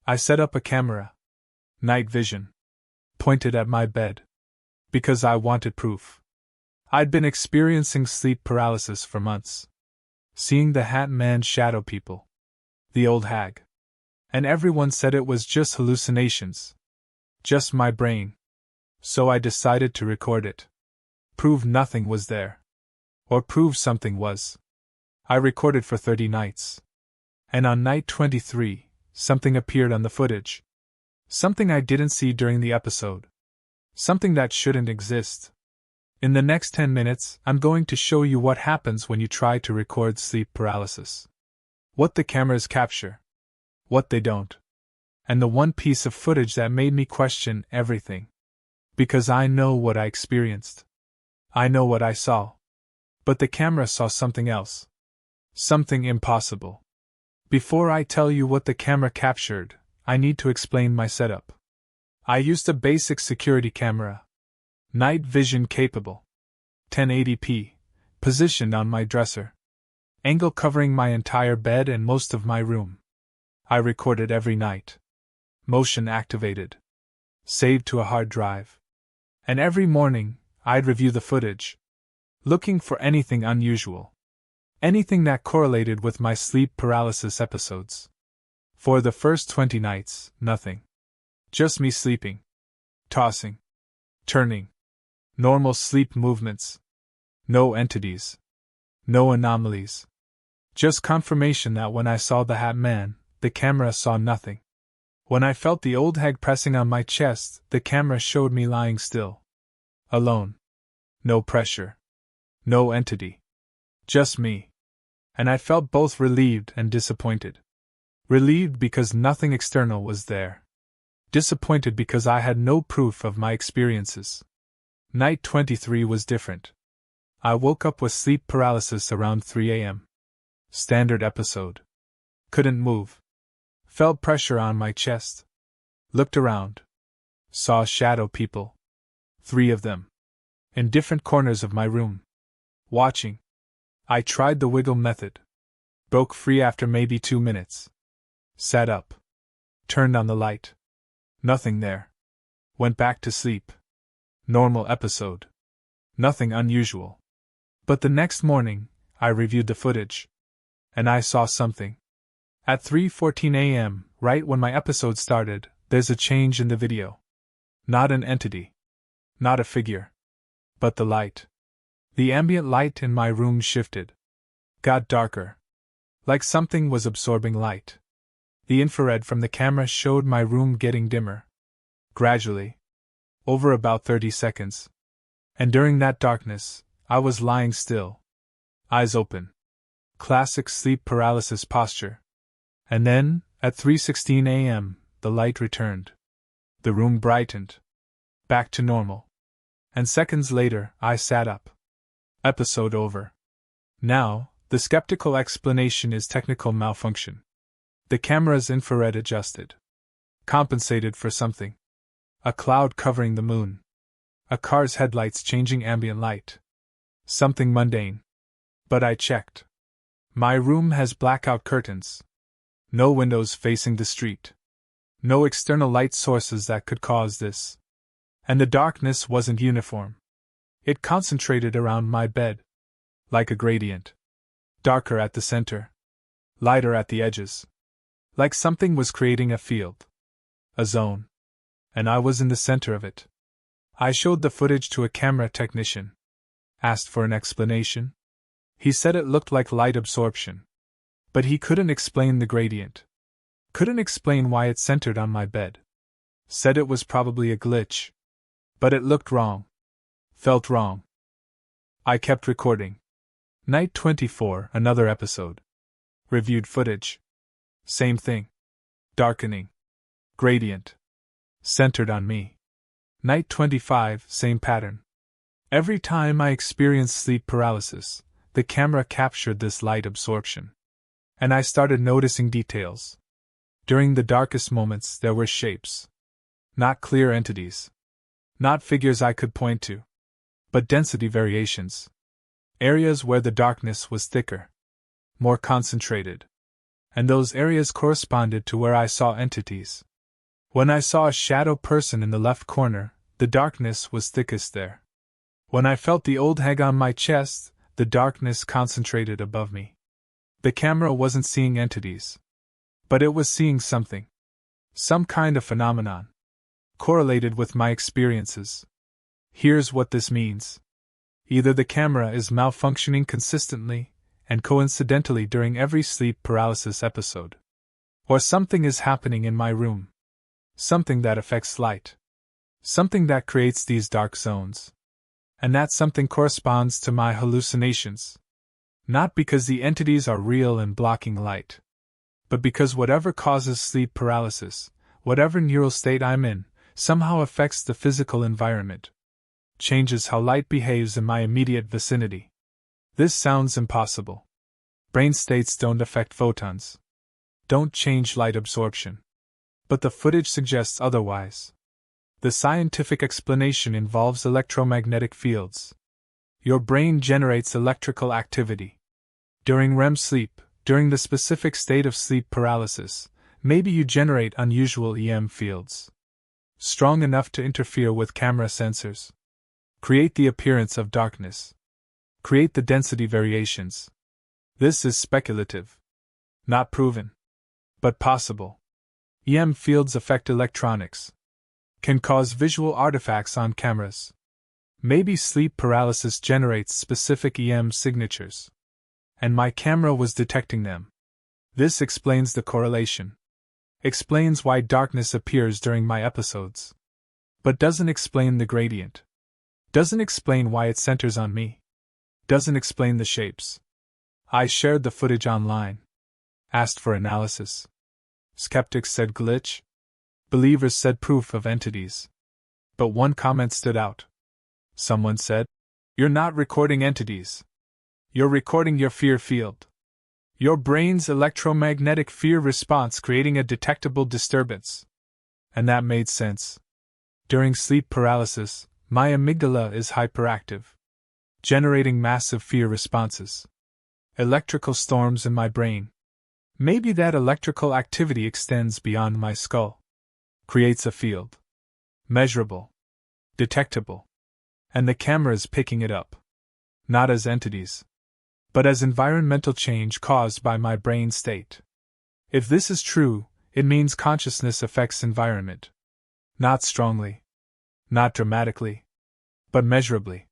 I set up a camera, night vision, pointed at my bed, because I wanted proof. I'd been experiencing sleep paralysis for months, seeing the Hat Man shadow people, the old hag, and everyone said it was just hallucinations, just my brain. So I decided to record it, prove nothing was there, or prove something was. I recorded for 30 nights, and on night 23, something appeared on the footage. Something I didn't see during the episode. Something that shouldn't exist. In the next 10 minutes, I'm going to show you what happens when you try to record sleep paralysis. What the cameras capture. What they don't. And the one piece of footage that made me question everything. Because I know what I experienced. I know what I saw. But the camera saw something else. Something impossible. Before I tell you what the camera captured, I need to explain my setup. I used a basic security camera. Night vision capable. 1080p. Positioned on my dresser. Angle covering my entire bed and most of my room. I recorded every night. Motion activated. Saved to a hard drive. And every morning, I'd review the footage. Looking for anything unusual. Anything that correlated with my sleep paralysis episodes. For the first 20 nights, nothing. Just me sleeping. Tossing. Turning. Normal sleep movements. No entities. No anomalies. Just confirmation that when I saw the Hat Man, the camera saw nothing. When I felt the old hag pressing on my chest, the camera showed me lying still. Alone. No pressure. No entity. Just me. And I felt both relieved and disappointed. Relieved because nothing external was there. Disappointed because I had no proof of my experiences. Night 23 was different. I woke up with sleep paralysis around 3 a.m. Standard episode. Couldn't move. Felt pressure on my chest. Looked around. Saw shadow people. 3 of them. In different corners of my room. Watching. I tried the wiggle method. Broke free after maybe 2 minutes. Sat up. Turned on the light. Nothing there. Went back to sleep. Normal episode. Nothing unusual. But the next morning, I reviewed the footage. And I saw something. At 3:14 a.m., right when my episode started, there's a change in the video. Not an entity. Not a figure. But the light. The ambient light in my room shifted. Got darker. Like something was absorbing light. The infrared from the camera showed my room getting dimmer. Gradually. Over about 30 seconds. And during that darkness, I was lying still. Eyes open. Classic sleep paralysis posture. And then, at 3:16 a.m., the light returned. The room brightened. Back to normal. And seconds later, I sat up. Episode over. Now, the skeptical explanation is technical malfunction. The camera's infrared adjusted. Compensated for something. A cloud covering the moon. A car's headlights changing ambient light. Something mundane. But I checked. My room has blackout curtains. No windows facing the street. No external light sources that could cause this. And the darkness wasn't uniform. It concentrated around my bed. Like a gradient. Darker at the center. Lighter at the edges. Like something was creating a field. A zone. And I was in the center of it. I showed the footage to a camera technician. Asked for an explanation. He said it looked like light absorption. But he couldn't explain the gradient. Couldn't explain why it centered on my bed. Said it was probably a glitch. But it looked wrong. Felt wrong. I kept recording. Night 24, another episode. Reviewed footage. Same thing. Darkening. Gradient. Centered on me. Night 25, same pattern. Every time I experienced sleep paralysis, the camera captured this light absorption. And I started noticing details. During the darkest moments, there were shapes. Not clear entities. Not figures I could point to. But density variations. Areas where the darkness was thicker. More concentrated. And those areas corresponded to where I saw entities. When I saw a shadow person in the left corner, the darkness was thickest there. When I felt the old hag on my chest, the darkness concentrated above me. The camera wasn't seeing entities. But it was seeing something. Some kind of phenomenon. Correlated with my experiences. Here's what this means. Either the camera is malfunctioning consistently and coincidentally during every sleep paralysis episode. Or something is happening in my room. Something that affects light. Something that creates these dark zones. And that something corresponds to my hallucinations. Not because the entities are real and blocking light. But because whatever causes sleep paralysis, whatever neural state I'm in, somehow affects the physical environment. Changes how light behaves in my immediate vicinity. This sounds impossible. Brain states don't affect photons. Don't change light absorption. But the footage suggests otherwise. The scientific explanation involves electromagnetic fields. Your brain generates electrical activity. During REM sleep, during the specific state of sleep paralysis, maybe you generate unusual EM fields. Strong enough to interfere with camera sensors. Create the appearance of darkness. Create the density variations. This is speculative. Not proven. But possible. EM fields affect electronics. Can cause visual artifacts on cameras. Maybe sleep paralysis generates specific EM signatures. And my camera was detecting them. This explains the correlation. Explains why darkness appears during my episodes. But doesn't explain the gradient. Doesn't explain why it centers on me. Doesn't explain the shapes. I shared the footage online. Asked for analysis. Skeptics said glitch. Believers said proof of entities. But one comment stood out. Someone said, "You're not recording entities. You're recording your fear field. Your brain's electromagnetic fear response creating a detectable disturbance." And that made sense. During sleep paralysis, my amygdala is hyperactive, generating massive fear responses. Electrical storms in my brain. Maybe that electrical activity extends beyond my skull. Creates a field. Measurable. Detectable. And the camera is picking it up. Not as entities. But as environmental change caused by my brain state. If this is true, it means consciousness affects environment. Not strongly. Not dramatically. But measurably.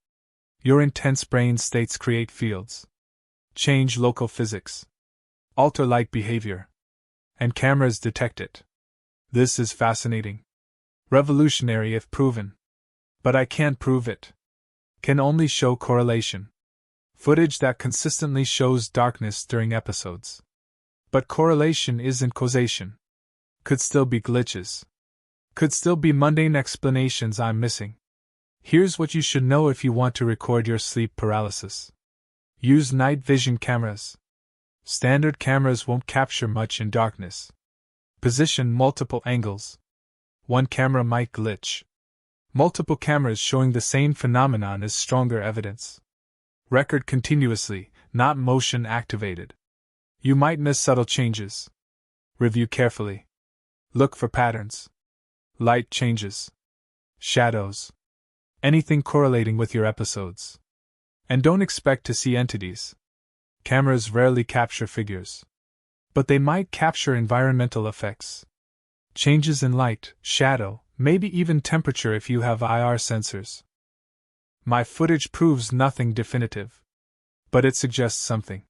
Your intense brain states create fields. Change local physics. Alter light behavior. And cameras detect it. This is fascinating. Revolutionary if proven. But I can't prove it. Can only show correlation. Footage that consistently shows darkness during episodes. But correlation isn't causation. Could still be glitches. Could still be mundane explanations I'm missing. Here's what you should know if you want to record your sleep paralysis. Use night vision cameras. Standard cameras won't capture much in darkness. Position multiple angles. One camera might glitch. Multiple cameras showing the same phenomenon is stronger evidence. Record continuously, not motion activated. You might miss subtle changes. Review carefully. Look for patterns. Light changes. Shadows. Anything correlating with your episodes. And don't expect to see entities. Cameras rarely capture figures. But they might capture environmental effects. Changes in light, shadow, maybe even temperature if you have IR sensors. My footage proves nothing definitive. But it suggests something.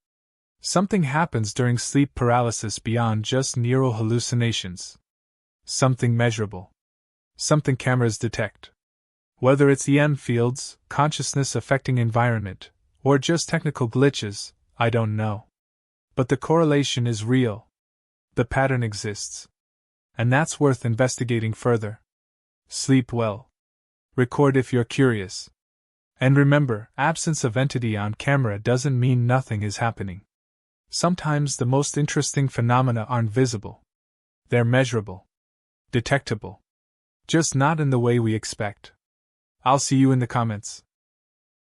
Something happens during sleep paralysis beyond just neural hallucinations. Something measurable. Something cameras detect. Whether it's EM fields, consciousness affecting environment, or just technical glitches, I don't know. But the correlation is real. The pattern exists. And that's worth investigating further. Sleep well. Record if you're curious. And remember, absence of entity on camera doesn't mean nothing is happening. Sometimes the most interesting phenomena aren't visible. They're measurable. Detectable. Just not in the way we expect. I'll see you in the comments.